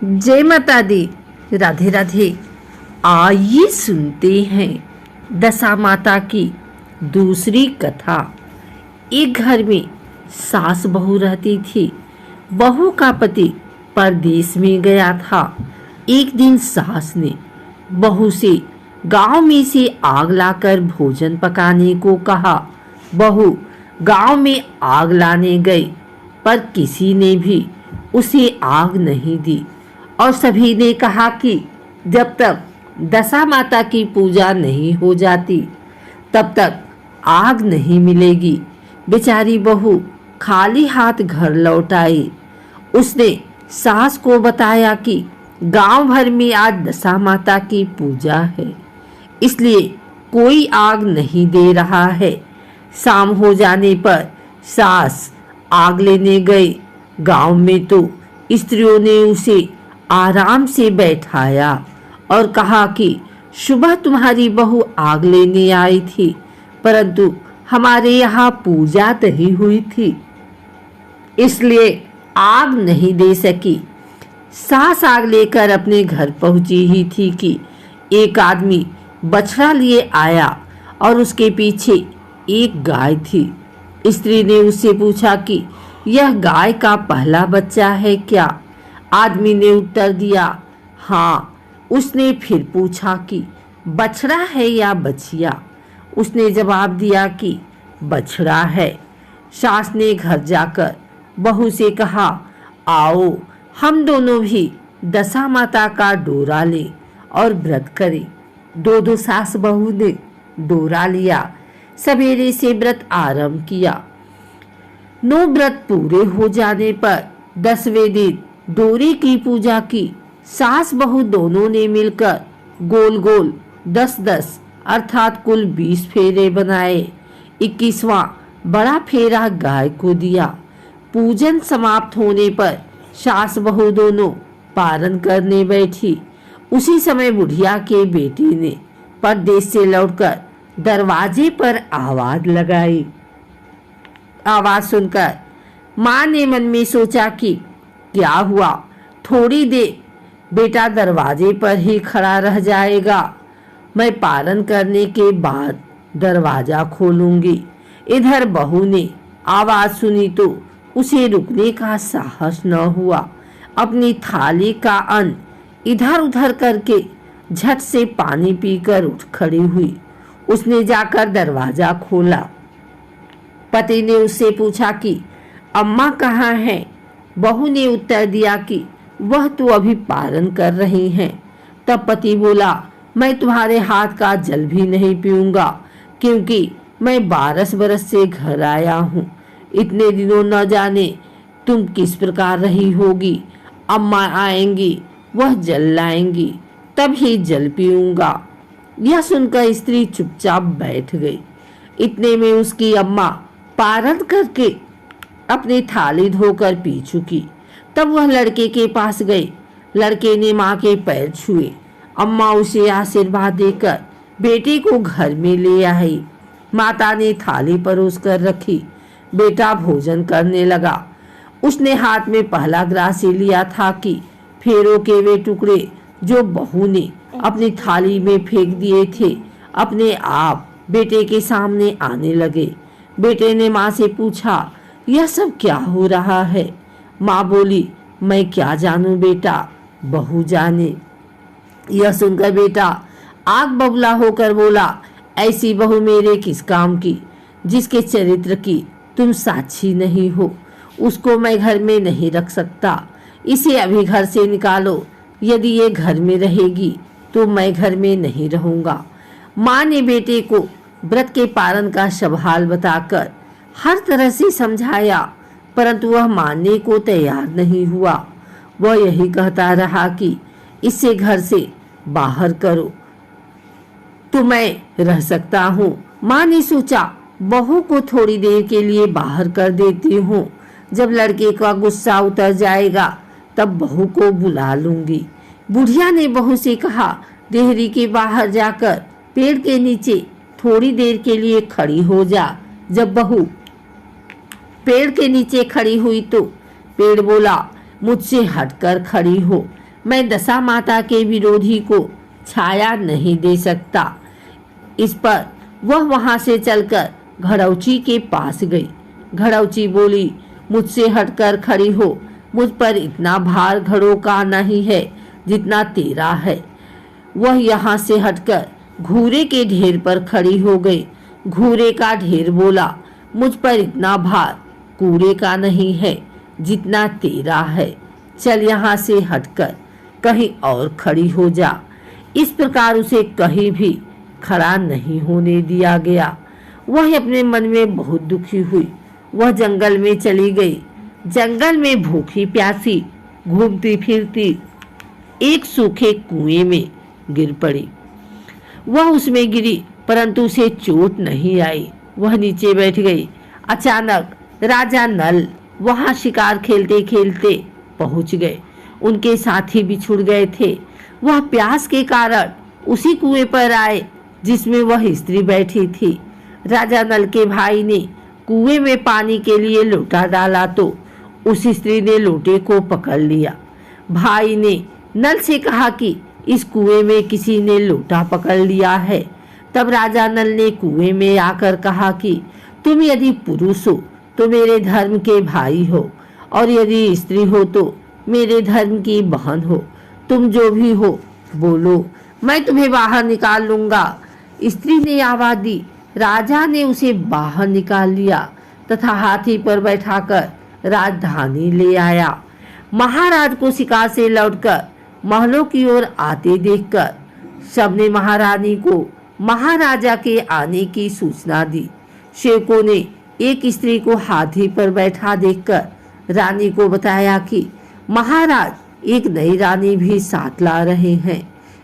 जय माता दी। राधे राधे। आइए सुनते हैं दशा माता की दूसरी कथा। एक घर में सास बहू रहती थी। बहू का पति परदेश में गया था। एक दिन सास ने बहू से गांव में से आग लाकर भोजन पकाने को कहा। बहू गांव में आग लाने गई, पर किसी ने भी उसे आग नहीं दी और सभी ने कहा कि जब तक दशा माता की पूजा नहीं हो जाती तब तक आग नहीं मिलेगी। बेचारी बहू खाली हाथ घर लौट आई। उसने सास को बताया कि गांव भर में आज दशा माता की पूजा है, इसलिए कोई आग नहीं दे रहा है। शाम हो जाने पर सास आग लेने गई। गांव में तो स्त्रियों ने उसे आराम से बैठाया और कहा कि सुबह तुम्हारी बहू आग लेने आई थी, परंतु हमारे यहाँ पूजा नहीं हुई थी, इसलिए आग नहीं दे सकी। सास आग लेकर अपने घर पहुंची ही थी कि एक आदमी बछड़ा लिए आया और उसके पीछे एक गाय थी। स्त्री ने उससे पूछा कि यह गाय का पहला बच्चा है क्या? आदमी ने उत्तर दिया हाँ। उसने फिर पूछा कि बछड़ा है या बछिया? उसने जवाब दिया कि बछड़ा है। सास ने घर जाकर बहू से कहा, आओ हम दोनों भी दशा माता का डोरा ले और व्रत करें। दो सास बहू ने डोरा लिया। सवेरे से व्रत आरंभ किया। 9 व्रत पूरे हो जाने पर 10वें दिन डोरे की पूजा की। सास बहू दोनों ने मिलकर गोल गोल 10-10 अर्थात कुल 20 फेरे बनाए। 21वां बड़ा फेरा गाय को दिया। पूजन समाप्त होने पर सास बहू दोनों पारण करने बैठी। उसी समय बुढ़िया के बेटी ने परदेश से लौटकर दरवाजे पर आवाज लगाई। आवाज सुनकर माँ ने मन में सोचा कि क्या हुआ, थोड़ी देर बेटा दरवाजे पर ही खड़ा रह जाएगा, मैं पारण करने के बाद दरवाजा खोलूंगी। इधर बहू ने आवाज सुनी तो उसे रुकने का साहस न हुआ। अपनी थाली का अन्न इधर उधर करके झट से पानी पीकर उठ खड़ी हुई। उसने जाकर दरवाजा खोला। पति ने उससे पूछा कि अम्मा कहाँ हैं? बहू ने उत्तर दिया कि वह तो अभी पारण कर रही हैं। तब पति बोला, मैं तुम्हारे हाथ का जल भी नहीं पीऊंगा, क्योंकि मैं 12 बरस से घर आया हूँ। इतने दिनों न जाने तुम किस प्रकार रही होगी। अम्मा आएंगी, वह जल लाएंगी, तब ही जल पीऊंगा। यह सुनकर स्त्री चुपचाप बैठ गई। इतने में उसकी अम्मा पारण करके अपनी थाली धोकर पी चुकी। तब वह लड़के के पास गई। लड़के ने माँ के पैर छुए। अम्मा उसे आशीर्वाद देकर बेटे को घर में ले आई। माता ने थाली परोस कर रखी। बेटा भोजन करने लगा। उसने हाथ में पहला ग्रास लिया था कि फेरों के वे टुकड़े जो बहू ने अपनी थाली में फेंक दिए थे अपने आप बेटे के सामने आने लगे। बेटे ने माँ से पूछा, यह सब क्या हो रहा है? माँ बोली, मैं क्या जानूं बेटा, बहू जाने। यह सुनकर बेटा आग बबूला होकर बोला, ऐसी बहू मेरे किस काम की, जिसके चरित्र की तुम साक्षी नहीं हो, उसको मैं घर में नहीं रख सकता। इसे अभी घर से निकालो। यदि ये घर में रहेगी तो मैं घर में नहीं रहूंगा। माँ ने बेटे को व्रत के पालन का सवाल बताकर हर तरह से समझाया, परंतु वह मानने को तैयार नहीं हुआ। वह यही कहता रहा कि इसे घर से बाहर करो तो मैं रह सकता हूँ। माँ ने सोचा, बहू को थोड़ी देर के लिए बाहर कर देती हूँ। जब लड़के का गुस्सा उतर जाएगा तब बहू को बुला लूंगी। बुढ़िया ने बहू से कहा, देहरी के बाहर जाकर पेड़ के नीचे थोड़ी देर के लिए खड़ी हो जा। जब बहू पेड़ के नीचे खड़ी हुई तो पेड़ बोला, मुझसे हटकर खड़ी हो। मैं दशा माता के विरोधी को छाया नहीं दे सकता। इस पर वह वहां से चलकर घड़ौची के पास गई। घड़ौची बोली, मुझसे हटकर खड़ी हो, मुझ पर इतना भार घड़ों का नहीं है जितना तेरा है। वह यहाँ से हटकर घूरे के ढेर पर खड़ी हो गई। घूरे का ढेर बोला, मुझ पर इतना भार कूड़े का नहीं है जितना तेरा है, चल यहाँ से हटकर कहीं और खड़ी हो जा। इस प्रकार उसे कहीं भी खड़ा नहीं होने दिया गया। वह अपने मन में बहुत दुखी हुई। वह जंगल में चली गई। जंगल में भूखी प्यासी घूमती फिरती एक सूखे कुएं में गिर पड़ी। वह उसमें गिरी परंतु उसे चोट नहीं आई। वह नीचे बैठ गई। अचानक राजा नल वहां शिकार खेलते खेलते पहुंच गए। उनके साथी बिछुड़ गए थे। वह प्यास के कारण उसी कुएं पर आए जिसमें वह स्त्री बैठी थी। राजा नल के भाई ने कुएं में पानी के लिए लोटा डाला तो उस स्त्री ने लोटे को पकड़ लिया। भाई ने नल से कहा कि इस कुएं में किसी ने लोटा पकड़ लिया है। तब राजा नल ने कुएं में आकर कहा कि तुम यदि पुरुष हो तो मेरे धर्म के भाई हो, और यदि स्त्री हो तो मेरे धर्म की बहन हो। तुम जो भी हो बोलो, मैं तुम्हें बाहर निकाल लूंगा। स्त्री ने आवाज दी। राजा ने उसे बाहर निकाल लिया तथा हाथी पर बैठाकर राजधानी ले आया। महाराज को शिकार से लौटकर महलों की ओर आते देखकर सबने महारानी को महाराजा के आने की सूचना दी। सेवकों ने एक स्त्री को हाथी पर बैठा देखकर रानी को बताया कि महाराज एक नई रानी भी साथ ला रहे हैं।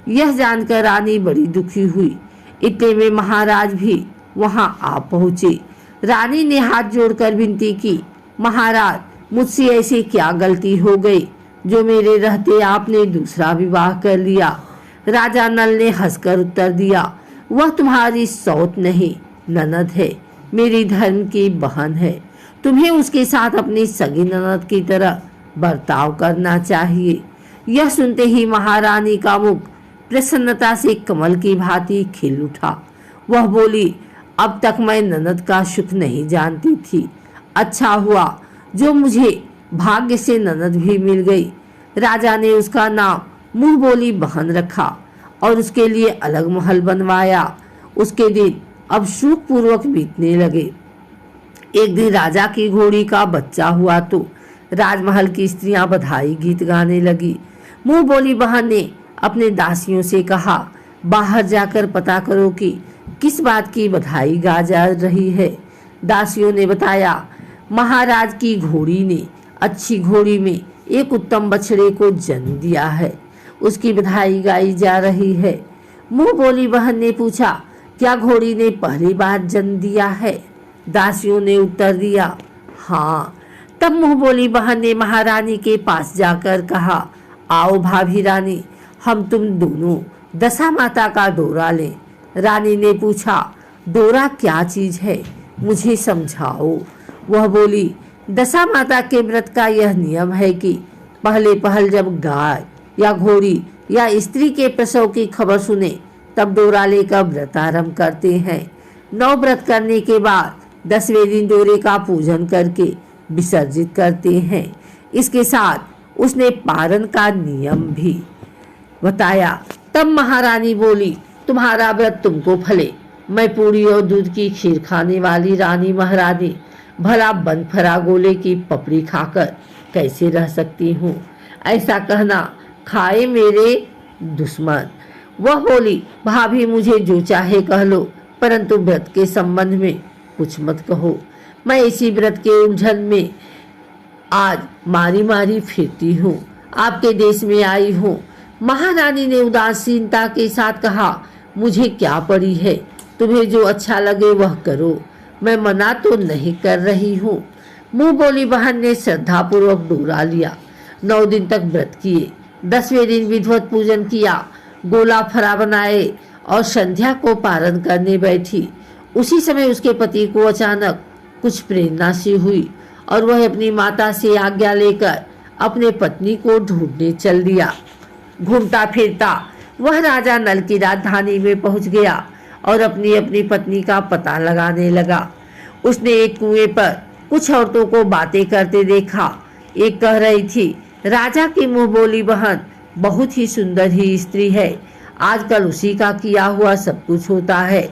यह जानकर रानी बड़ी दुखी हुई। इतने में महाराज भी वहां आ पहुंचे। रानी ने हाथ जोड़कर विनती की, महाराज मुझसे ऐसी क्या गलती हो गई जो मेरे रहते आपने दूसरा विवाह कर लिया। राजा नल ने हंसकर उत्तर दिया, वह तुम्हारी सौत नहीं ननद है, मेरी धर्म की बहन है। तुम्हें उसके साथ अपनी सगी ननद की तरह बर्ताव करना चाहिए। यह सुनते ही महारानी का मुख प्रसन्नता से कमल की भांति खिल उठा। वह बोली, अब तक मैं ननद का सुख नहीं जानती थी। अच्छा हुआ जो मुझे भाग्य से ननद भी मिल गई। राजा ने उसका नाम मुंह बोली बहन रखा और उसके लिए अलग महल बनवाया। उसके दिन अब सुख पूर्वक बीतने लगे। एक दिन राजा की घोड़ी का बच्चा हुआ तो राजमहल की स्त्रियां बधाई गीत गाने लगी। मुंह बोली बहन ने अपने दासियों से कहा, बाहर जाकर पता करो कि किस बात की बधाई गा जा रही है। दासियों ने बताया, महाराज की घोड़ी ने अच्छी घोड़ी में एक उत्तम बछड़े को जन्म दिया है, उसकी बधाई गाई जा रही है। मुंह बोली बहन ने पूछा, क्या घोड़ी ने पहली बार जन्म दिया है? दासियों ने उत्तर दिया, हाँ। तब मुंह बोली बहन ने महारानी के पास जाकर कहा, आओ भाभी रानी, हम तुम दोनों दशा माता का डोरा लें। रानी ने पूछा, डोरा क्या चीज है, मुझे समझाओ। वह बोली, दशा माता के व्रत का यह नियम है कि पहले पहल जब गाय या घोड़ी या स्त्री के प्रसव की खबर सुने तब डोरा लेकर व्रत आरंभ करते हैं। 9 व्रत करने के बाद 10वें दिन डोरे का पूजन करके विसर्जित करते हैं। इसके साथ उसने पारण का नियम भी बताया। तब महारानी बोली, तुम्हारा व्रत तुमको फले। मैं पूरी और दूध की खीर खाने वाली रानी महारानी भला बनफरा गोले की पपड़ी खाकर कैसे रह सकती हूँ? ऐसा कहना खाए मेरे दुश्मन। वह बोली, भाभी मुझे जो चाहे कह लो, परंतु व्रत के संबंध में कुछ मत कहो। मैं इसी व्रत के उलझन में आज मारी मारी फिरती हूँ, आपके देश में आई हूँ। महारानी ने उदासीनता के साथ कहा, मुझे क्या पड़ी है, तुम्हें जो अच्छा लगे वह करो, मैं मना तो नहीं कर रही हूँ। मुंह बोली बहन ने श्रद्धा पूर्वक डोरा लिया। 9 दिन तक व्रत किए। 10वें दिन विधिवत पूजन किया, गोला फरा बनाए और संध्या को पारण करने बैठी। उसी समय उसके पति को अचानक कुछ प्रेरणा सी हुई और वह अपनी माता से आज्ञा लेकर अपने पत्नी को ढूंढने चल दिया। घूमता फिरता वह राजा नल की राजधानी में पहुंच गया और अपनी अपनी पत्नी का पता लगाने लगा। उसने एक कुएं पर कुछ औरतों को बातें करते देखा। एक कह रही थी, राजा की मुंह बोली बहन बहुत ही सुंदर ही स्त्री है, आजकल उसी का किया हुआ सब कुछ होता है।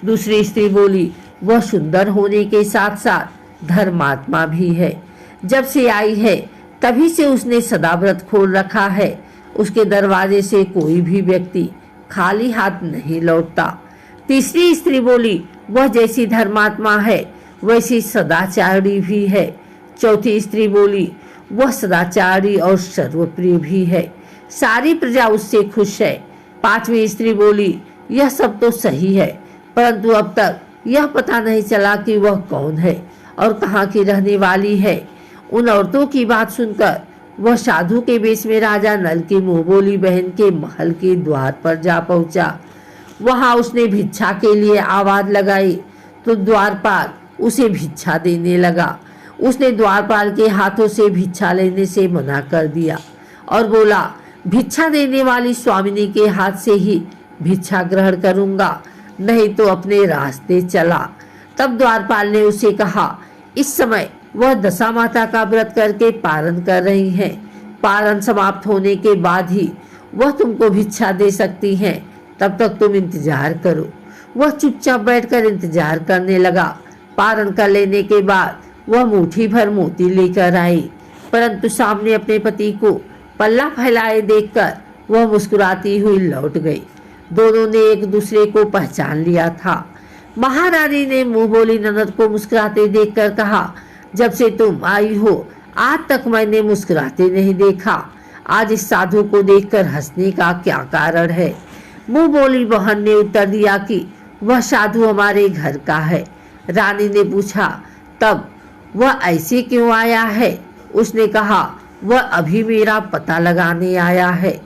दूसरी स्त्री बोली, वह सुंदर होने के साथ साथ धर्मात्मा भी है, जब से आई है तभी से उसने सदाव्रत खोल रखा है, उसके दरवाजे से कोई भी व्यक्ति खाली हाथ नहीं लौटता। तीसरी स्त्री बोली, वह जैसी धर्मात्मा है वैसी सदाचारी भी है। चौथी स्त्री बोली, वह सदाचारी और सर्वप्रिय भी है, सारी प्रजा उससे खुश है। पांचवी स्त्री बोली, यह सब तो सही है, परंतु अब तक यह पता नहीं चला कि वह कौन है और कहाँ की रहने वाली है। उन औरतों की बात सुनकर वह साधु के वेश में राजा नल की मुंहबोली बहन के महल के द्वार पर जा पहुंचा। वहां उसने भिक्षा के लिए आवाज लगाई तो द्वारपाल उसे भिक्षा देने लगा। उसने द्वारपाल के हाथों से भिक्षा लेने से मना कर दिया और बोला, भिक्षा देने वाली स्वामिनी के हाथ से ही भिक्षा ग्रहण करूंगा, नहीं तो अपने रास्ते चला। तब द्वारपाल ने उसे कहा, इस समय वह दशा माता का व्रत करके पारण कर रही हैं, पारण समाप्त होने के बाद ही वह तुमको भिक्षा दे सकती हैं, तब तक तुम इंतजार करो। वह चुपचाप बैठकर इंतजार करने लगा। पारण कर लेने के बाद वह मुट्ठी भर मोती लेकर आई, परंतु सामने अपने पति को पल्ला फैलाए देखकर वह मुस्कुराती हुई लौट गई। दोनों ने एक दूसरे को पहचान लिया था। महारानी ने मुंह बोली ननद को मुस्कुराते देखकर कहा, जब से तुम आई हो आज तक मैंने मुस्कुराते नहीं देखा, आज इस साधु को देखकर हंसने का क्या कारण है। मुंह बोली बहन ने उत्तर दिया कि वह साधु हमारे घर का है। रानी ने पूछा, तब वह ऐसे क्यों आया है? उसने कहा, वह अभी मेरा पता लगाने आया है।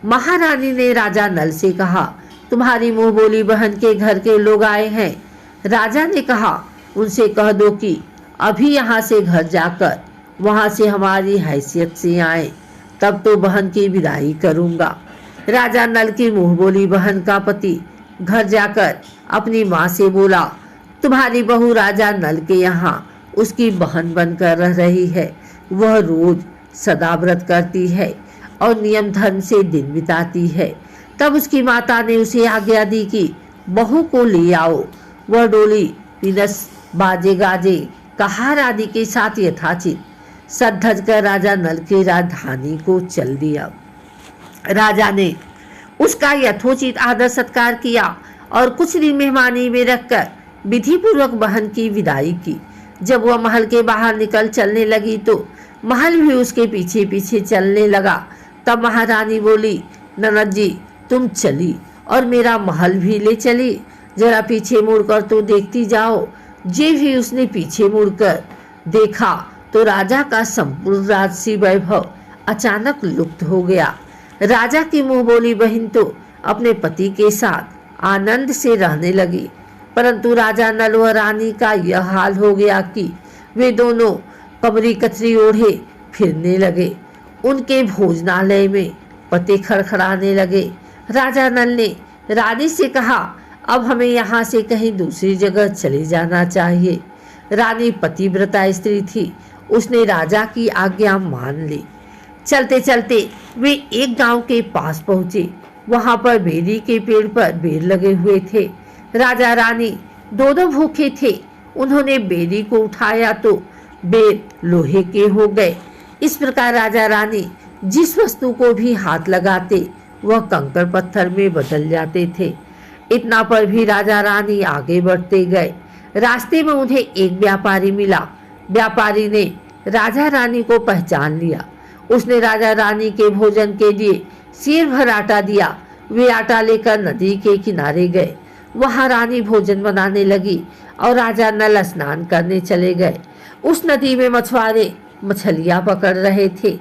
महारानी ने राजा नल से कहा, तुम्हारी मुंह बोली बहन के घर के लोग आए हैं। राजा ने कहा, उनसे कह दो कि अभी यहाँ से घर जाकर वहाँ से हमारी हैसियत से आए, तब तो बहन की विदाई करूँगा। राजा नल की मुंह बोली बहन का पति घर जाकर अपनी माँ से बोला, तुम्हारी बहू राजा नल के यहाँ उसकी बहन बनकर रह रही है। वह रोज सदा व्रत करती है और नियम धर्म से दिन बिताती है। तब उसकी माता ने उसे आज्ञा दी कि बहू को ले आओ। वह डोली पिनस बाजे गाजे कहार आदि के साथ यथाचित सज धज कर राजा नल की राजधानी को चल दिया। राजा ने उसका यथोचित आदर सत्कार किया और कुछ दिन मेहमानी में रखकर विधि पूर्वक बहन की विदाई की। जब वह महल के बाहर निकल चलने लगी तो महल भी उसके पीछे पीछे चलने लगा। तब महारानी बोली, ननद जी तुम चली और मेरा महल भी ले चली, जरा पीछे मुड़कर तो देखती जाओ। जे भी उसने पीछे मुड़कर देखा तो राजा का संपूर्ण राजसी वैभव अचानक लुप्त हो गया। राजा की मुंह बोली बहन तो अपने पति के साथ आनंद से रहने लगी, परंतु राजा नल व रानी का यह हाल हो गया कि वे दोनों कमरी कतरी ओढ़े फिरने लगे। उनके भोजनालय में पते खड़खड़ाने लगे। राजा नल ने रानी से कहा, अब हमें यहाँ से कहीं दूसरी जगह चले जाना चाहिए। रानी पतिव्रता स्त्री थी, उसने राजा की आज्ञा मान ली। चलते चलते वे एक गांव के पास पहुँचे। वहाँ पर बेरी के पेड़ पर बेर लगे हुए थे। राजा रानी दोनों भूखे थे। उन्होंने बेरी को उठाया तो बेर लोहे के हो गए। इस प्रकार राजा रानी जिस वस्तु को भी हाथ लगाते वह कंकड़ पत्थर में बदल जाते थे। इतना पर भी राजा रानी आगे बढ़ते गए। रास्ते में उन्हें एक व्यापारी मिला। व्यापारी ने राजा रानी को पहचान लिया। उसने राजा रानी के भोजन के लिए सेर भर आटा दिया। वे आटा लेकर नदी के किनारे गए। वहां रानी भोजन बनाने लगी और राजा नल स्नान करने चले गए। उस नदी में मछुआरे मछलियां पकड़ रहे थे।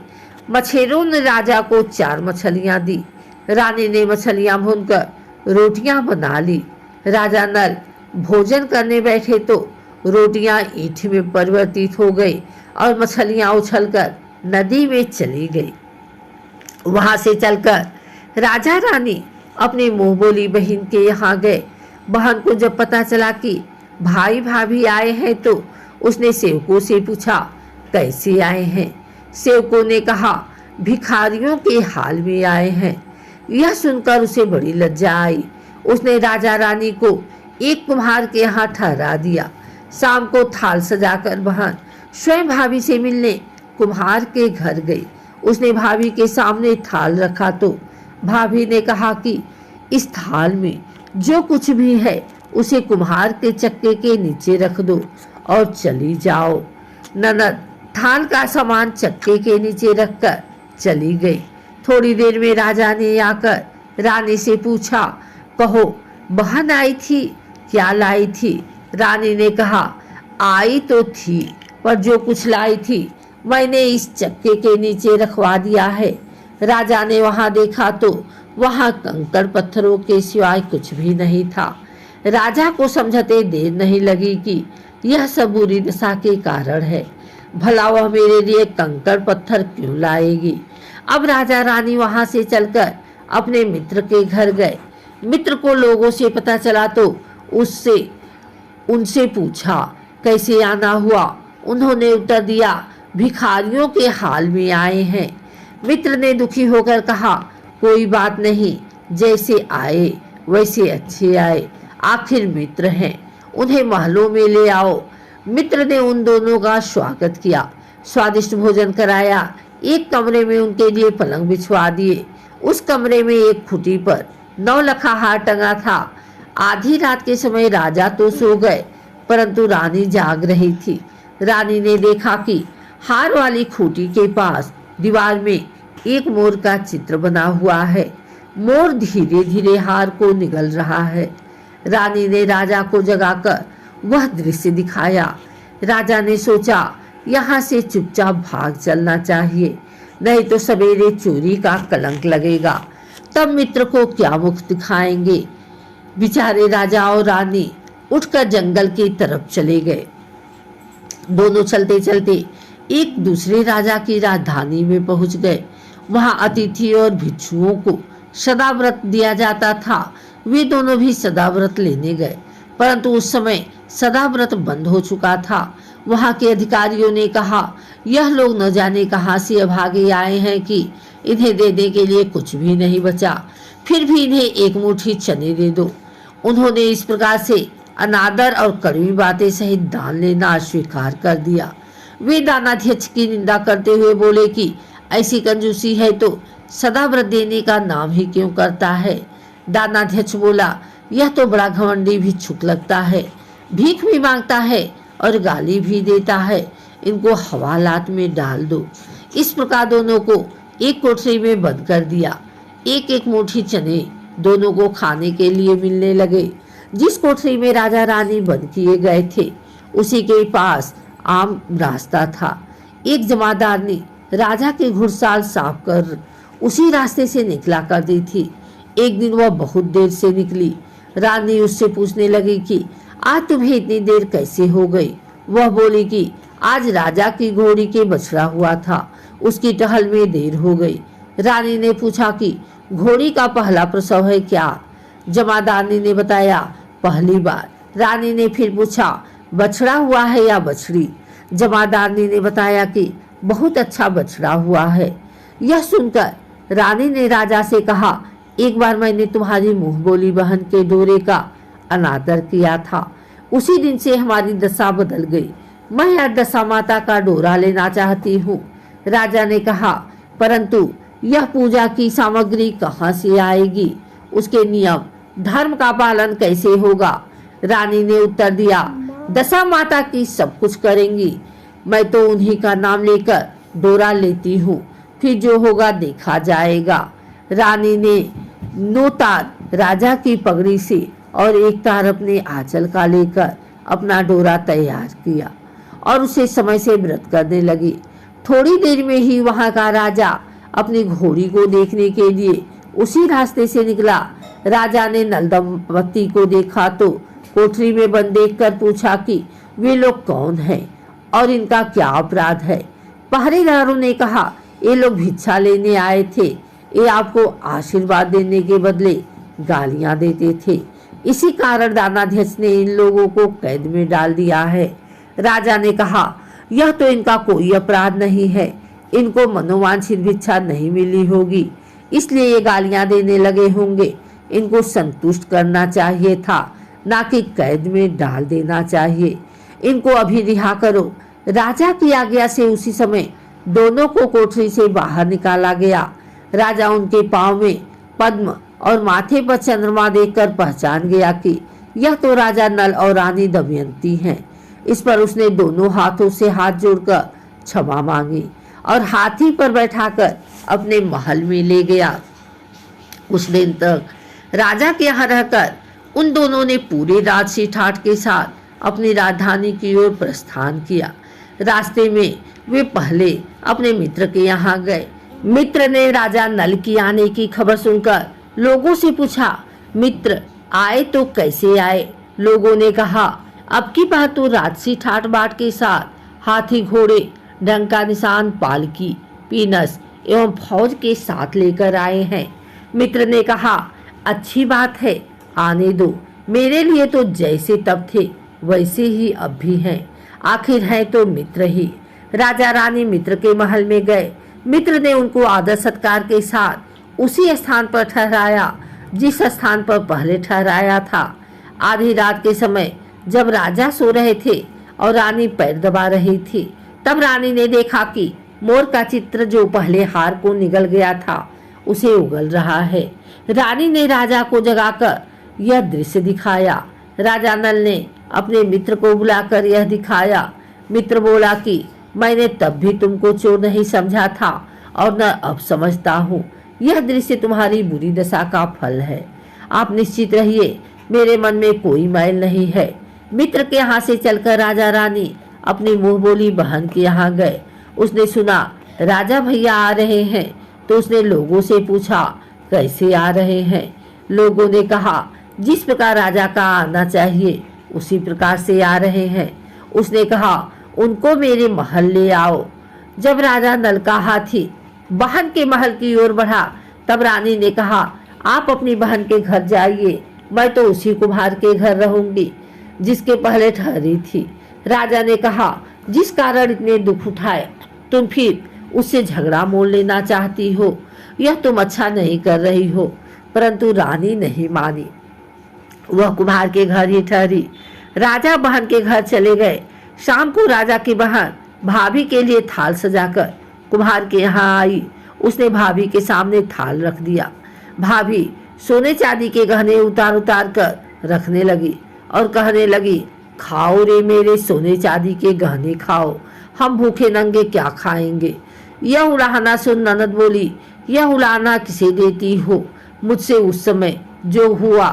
मछेरों ने राजा को 4 मछलियां दी। रानी ने मछलियां भूनकर रोटियां बना ली। राजा नल भोजन करने बैठे तो रोटियां ईंट में परिवर्तित हो गई और मछलियां उछलकर नदी में चली गई। वहां से चलकर राजा रानी अपने मुंह बोली बहन के यहाँ गए। बहन को जब पता चला कि भाई भाभी आए हैं तो उसने सेवकों से पूछा कैसे आए हैं। सेवकों ने कहा भिखारियों के हाल में आए हैं। यह सुनकर उसे बड़ी लज्जा आई। उसने राजा रानी को एक कुम्हार के यहाँ ठहरा दिया। शाम को थाल सजाकर बहन स्वयं भाभी से मिलने कुम्हार के घर गई। उसने भाभी के सामने थाल रखा तो भाभी ने कहा कि इस थाल में जो कुछ भी है उसे कुम्हार के चक्के के नीचे रख दो और चली जाओ। ननद थाल का सामान चक्के के नीचे रखकर चली गई। थोड़ी देर में राजा ने आकर रानी से पूछा कहो बहन आई थी, क्या लाई थी? रानी ने कहा आई तो थी पर जो कुछ लाई थी मैंने इस चक्के के नीचे रखवा दिया है। राजा ने वहां देखा तो वहां कंकड़ पत्थरों के सिवाय कुछ भी नहीं था। राजा को समझते देर नहीं लगी कि यह सब बुरी दशा के कारण है। भला वह मेरे लिए कंकड़ पत्थर क्यों लाएगी? अब राजा रानी वहां से चलकर अपने मित्र के घर गए। मित्र को लोगों से पता चला तो उनसे पूछा कैसे आना हुआ। उन्होंने उत्तर दिया भिखारियों के हाल में आए हैं। मित्र ने दुखी होकर कहा कोई बात नहीं, जैसे आए वैसे अच्छे आए, आखिर मित्र हैं, उन्हें महलों में ले आओ। मित्र ने उन दोनों का स्वागत किया, स्वादिष्ट भोजन कराया। एक कमरे में उनके लिए पलंग बिछवा दिए। उस कमरे में एक खुटी पर 9 लखा हार टंगा था। आधी रात के समय राजा तो सो गए परंतु रानी जाग रही थी। रानी ने देखा कि हार वाली खूंटी के पास दीवार में एक मोर का चित्र बना हुआ है। मोर धीरे धीरे हार को निगल रहा है। रानी ने राजा को जगाकर वह दृश्य दिखाया। राजा ने सोचा यहाँ से चुपचाप भाग चलना चाहिए, नहीं तो सवेरे चोरी का कलंक लगेगा। तब मित्र को क्या मुख दिखाएंगे। बेचारे राजा और रानी उठकर जंगल की तरफ चले गए। दोनों चलते चलते एक दूसरे राजा की राजधानी में पहुंच गए। वहां अतिथि और भिक्षुओं को सदाव्रत दिया जाता था। वे दोनों भी सदाव्रत लेने गए परंतु उस समय सदाव्रत बंद हो चुका था। वहां के अधिकारियों ने कहा यह लोग न जाने कहां से अभागे आए हैं कि इन्हें देने के लिए कुछ भी नहीं बचा, फिर भी इन्हें एक मुट्ठी चने दे दो। उन्होंने इस प्रकार से अनादर और कड़वी बातें सहित दान लेना अस्वीकार कर दिया। वे दानाध्यक्ष की निंदा करते हुए बोले कि ऐसी कंजूसी है तो सदाव्रत देने का नाम ही क्यों करता है। दानाध्यक्ष बोला यह तो बड़ा घमंडी भिक्षुक लगता है, भीख भी मांगता है और गाली भी देता है, इनको हवालात में डाल दो। इस प्रकार दोनों को एक कोठरी में बंद कर दिया। एक एक मुट्ठी चने दोनों को खाने के लिए मिलने लगे। जिस कोठरी में राजा रानी बंद किए गए थे उसी के पास आम रास्ता था। एक जमादारनी राजा की घुड़साल साफ कर उसी रास्ते से निकला करती थी। एक दिन वह बहुत देर से निकली। रानी उससे पूछने लगी कि आज तुम्हें इतनी देर कैसे हो गई। वह बोली कि आज राजा की घोड़ी के बछड़ा हुआ था, उसकी टहल में देर हो गई। रानी ने पूछा कि घोड़ी का पहला प्रसव है क्या? जमादारनी ने बताया पहली बार। रानी ने फिर पूछा बछड़ा हुआ है या बछड़ी? जमादारनी ने बताया कि बहुत अच्छा बछड़ा हुआ है। यह सुनकर रानी ने राजा से कहा एक बार मैंने तुम्हारी मुंह बोली बहन के डोरे का अनादर किया था, उसी दिन से हमारी दशा बदल गई। मैं आज दशा माता का डोरा लेना चाहती हूँ। राजा ने कहा परंतु यह पूजा की सामग्री कहाँ से आएगी? उसके नियम धर्म का पालन कैसे होगा? रानी ने उत्तर दिया दशा माता की सब कुछ करेंगी, मैं तो उन्हीं का नाम लेकर डोरा लेती हूँ, फिर जो होगा देखा जाएगा। रानी ने 9 तार राजा की पगड़ी से और 1 तार अपने आंचल का लेकर अपना डोरा तैयार किया और उसे समय से व्रत करने लगी। थोड़ी देर में ही वहां का राजा अपनी घोड़ी को देखने के लिए उसी रास्ते से निकला। राजा ने नल दंपति को देखा तो कोठरी में बंद देखकर पूछा कि वे लोग कौन हैं और इनका क्या अपराध है। पहरेदारों ने कहा ये लोग भिक्षा लेने आए थे, ये आपको आशीर्वाद देने के बदले गालियां देते थे। इसी कारण दानाध्यक्ष ने इन लोगों को कैद में डाल दिया है। राजा ने कहा, यह तो इनका कोई अपराध नहीं है, इनको मनोवांछित भिक्षा नहीं मिली होगी, इसलिए ये गालियां देने लगे होंगे। इनको संतुष्ट करना चाहिए था, ना कि कैद में डाल देना चाहिए। इनको अभी रिहा करो। राजा की आज्ञा से उसी समय दोनों को कोठरी से बाहर निकाला गया। राजा उनके पांव में पद्म और माथे पर चंद्रमा देखकर पहचान गया कि यह तो राजा नल और रानी दमयंती हैं। इस पर उसने दोनों हाथों से हाथ जोड़कर क्षमा मांगी और हाथी पर बैठाकर अपने महल में ले गया। कुछ दिन तक राजा के यहाँ रहकर उन दोनों ने पूरे राजसी ठाठ के साथ अपनी राजधानी की ओर प्रस्थान किया। रास्ते में वे पहले अपने मित्र के यहाँ गए। मित्र ने राजा नल की आने की खबर सुनकर लोगों से पूछा, मित्र आए तो कैसे आए? लोगों ने कहा, अब की बार तो राजसी ठाट बाट के साथ हाथी घोड़े डंका निशान पालकी पीनस एवं फौज के साथ लेकर आए हैं। मित्र ने कहा, अच्छी बात है, आने दो। मेरे लिए तो जैसे तब थे वैसे ही अब भी हैं, आखिर है तो मित्र ही। राजा रानी मित्र के महल में गए। मित्र ने उनको आदर सत्कार के साथ उसी स्थान पर ठहराया जिस स्थान पर पहले ठहराया था। आधी रात के समय जब राजा सो रहे थे और रानी पैर दबा रही थी, तब रानी ने देखा कि मोर का चित्र जो पहले हार को निगल गया था उसे उगल रहा है। रानी ने राजा को जगाकर यह दृश्य दिखाया। राजा नल ने अपने मित्र को बुलाकर यह दिखाया। मित्र बोला कि मैंने तब भी तुमको चोर नहीं समझा था और न अब समझता हूँ। यह दृश्य तुम्हारी बुरी दशा का फल है। आप निश्चित रहिए, मेरे मन में कोई मैल नहीं है। मित्र के यहाँ से चलकर राजा रानी अपनी मुंह बोली बहन के यहाँ गए। उसने सुना राजा भैया आ रहे हैं तो उसने लोगों से पूछा, कैसे आ रहे हैं? लोगों ने कहा, जिस प्रकार राजा का आना चाहिए उसी प्रकार से आ रहे हैं। उसने कहा, उनको मेरे महल ले आओ। जब राजा नल का हाथी बहन के महल की ओर बढ़ा, तब रानी ने कहा, आप अपनी बहन के घर जाइए, मैं तो उसी कुम्हार के घर रहूंगी जिसके पहले ठहरी थी। राजा ने कहा, जिस कारण इतने दुख उठाए तुम फिर उससे झगड़ा मोल लेना चाहती हो, यह तुम अच्छा नहीं कर रही हो। परंतु रानी नहीं मानी, वह कुम्हार के घर ही ठहरी। राजा बहन के घर चले गए। शाम को राजा की बहन भाभी के लिए थाल सजाकर कुम्हार के यहाँ आई। उसने भाभी के सामने थाल रख दिया। भाभी सोने चांदी के गहने उतार उतार कर रखने लगी और कहने लगी, खाओ रे मेरे सोने चांदी के गहने खाओ, हम भूखे नंगे क्या खाएंगे। यह उड़ाना सुन ननद बोली, यह उड़ाना किसे देती हो? मुझसे उस समय जो हुआ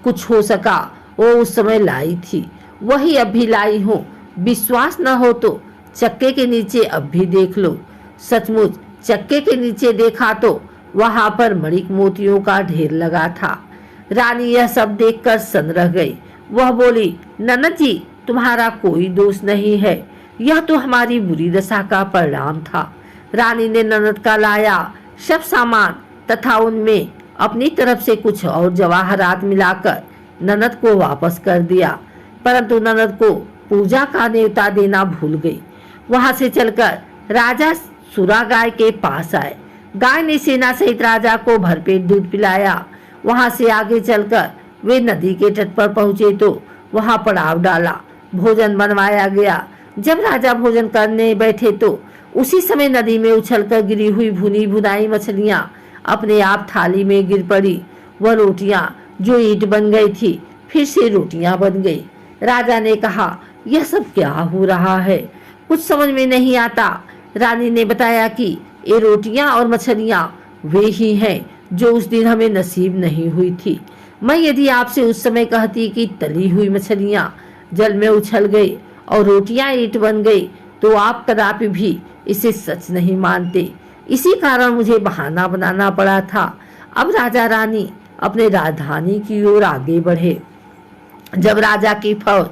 कुछ हो सका वो उस समय लाई थी, वही अब भी लाई हूँ। विश्वास न हो तो चक्के के नीचे अब भी देख लो। सचमुच चक्के के नीचे देखा तो वहां पर मणिक मोतियों का ढेर लगा था। रानी यह सब देखकर सन रह गई। वह बोली, ननद जी तुम्हारा कोई दोष नहीं है, यह तो हमारी बुरी दशा का परिणाम था। रानी ने ननद का लाया सब सामान तथा उनमें अपनी तरफ से कुछ और जवाहरात मिलाकर ननद को वापस कर दिया। परंतु ननद को पूजा का न्योता देना भूल गई। वहां से चलकर राजा सुरा गाय के पास आए। गाय ने सेना सहित राजा को भरपेट दूध पिलाया। वहां से आगे चलकर वे नदी के तट पर पहुंचे तो वहां पड़ाव डाला। भोजन बनवाया गया। जब राजा भोजन करने बैठे तो उसी समय नदी में उछलकर गिरी हुई भुनी भुनाई मछलियां अपने आप थाली में गिर पड़ी। वह रोटियां जो ईंट बन गई थी फिर से रोटियां बन गई। राजा ने कहा, यह सब क्या हो रहा है, कुछ समझ में नहीं आता। रानी ने बताया कि ये रोटियां और मछलियां वे ही हैं जो उस दिन हमें नसीब नहीं हुई थी। मैं यदि आपसे उस समय कहती कि तली हुई मछलियां जल में उछल गई और रोटियां ईंट बन गई तो आप कदापि भी इसे सच नहीं मानते। इसी कारण मुझे बहाना बनाना पड़ा था। अब राजा रानी अपने राजधानी की ओर आगे बढ़े। जब राजा की फौज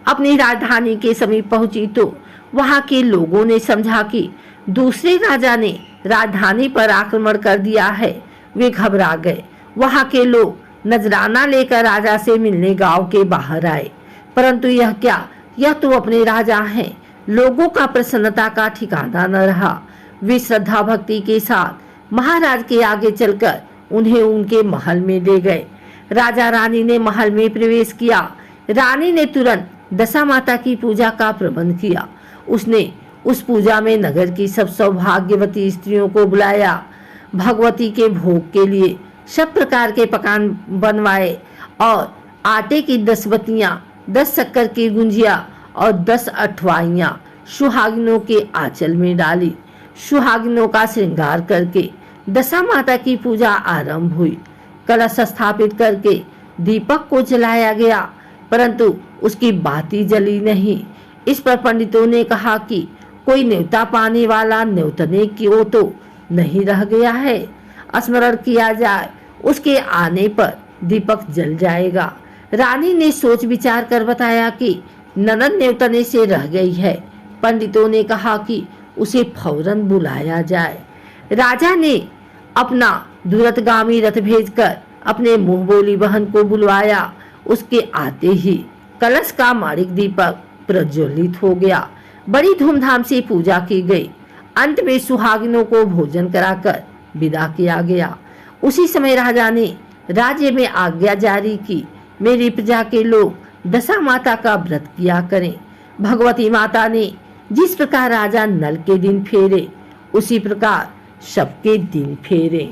अपनी राजधानी के समीप पहुंची तो वहां के लोगों ने समझा कि दूसरे राजा ने राजधानी पर आक्रमण कर दिया है। वे घबरा गए। वहां के लोग नजराना लेकर राजा से मिलने गांव के बाहर आए, परंतु यह क्या, यह तो अपने राजा हैं। लोगों का प्रसन्नता का ठिकाना न रहा। वे श्रद्धा भक्ति के साथ महाराज के आगे चलकर उन्हें उनके महल में ले गए। राजा रानी ने महल में प्रवेश किया। रानी ने तुरंत दशा माता की पूजा का प्रबंध किया। उसने उस पूजा में नगर की सब सौभाग्यवती स्त्रियों को बुलाया। भगवती के भोग के लिए सब प्रकार के पकवान बनवाए और आटे की 10 बत्तियां, 10 शक्कर की गुंजिया और 10 अठवाइयां सुहागिनों के आंचल में डाली। सुहागिनों का श्रृंगार करके दशा माता की पूजा आरंभ हुई। कलश स्थापित करके दीपक को जलाया गया, परंतु उसकी बाती जली नहीं। इस पर पंडितों ने कहा कि कोई न्योता पाने वाला न्योतने की तो नहीं रह गया है। स्मरण किया जाए, उसके आने पर दीपक जल जाएगा। रानी ने सोच विचार कर बताया कि ननद न्योतने से रह गई है। पंडितों ने कहा कि उसे फौरन बुलाया जाए। राजा ने अपना दूरतगामी रथ भेजकर अपने मुंह बोली बहन को बुलवाया। उसके आते ही कलश का माणिक दीपक प्रज्वलित हो गया। बड़ी धूमधाम से पूजा की गई। अंत में सुहागिनों को भोजन कराकर विदा किया गया। उसी समय राजा ने राज्य में आज्ञा जारी की, मेरी प्रजा के लोग दशा माता का व्रत किया करें। भगवती माता ने जिस प्रकार राजा नल के दिन फेरे, उसी प्रकार सबके दिन फेरे।